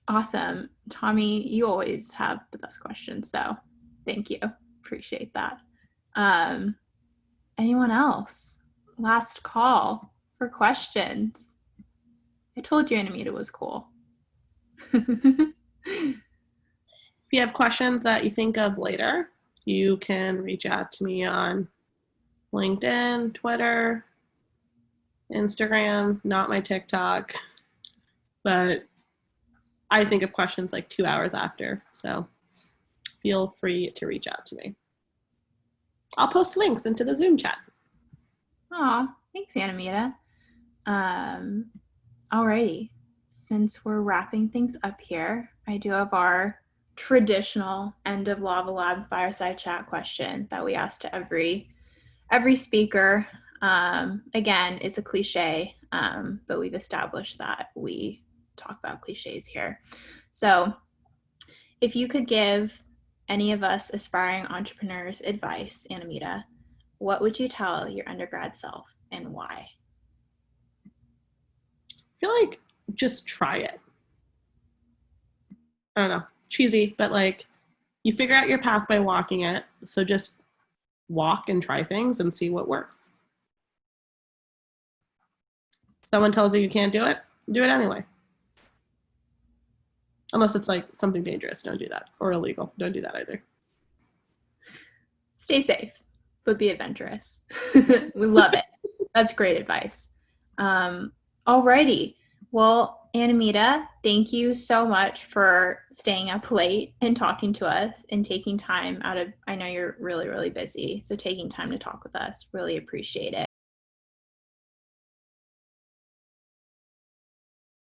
A: Awesome. Tommy, you always have the best questions, so thank you. Appreciate that. Anyone else? Last call for questions. I told you Anamita was cool.
B: if you have questions that you think of later, you can reach out to me on LinkedIn, Twitter, Instagram, not my TikTok, but I think of questions like 2 hours after. So feel free to reach out to me. I'll post links into the Zoom chat.
A: Aw, thanks, Anamita. Alrighty. Since we're wrapping things up here, I do have our traditional end of Lava Lab fireside chat question that we ask to every speaker. Again, it's a cliche, but we've established that we talk about cliches here. So if you could give any of us aspiring entrepreneurs advice, Anamita, what would you tell your undergrad self and why?
B: I feel like just try it. I don't know, cheesy, but like you figure out your path by walking it. So just walk and try things and see what works. Someone tells you can't do it anyway. Unless it's like something dangerous, don't do that. Or illegal, don't do that either.
A: Stay safe, but be adventurous. We love it. That's great advice. Alrighty. Well, Anamita, thank you so much for staying up late and talking to us and taking time out of, I know you're really, really busy, so taking time to talk with us. Really appreciate it.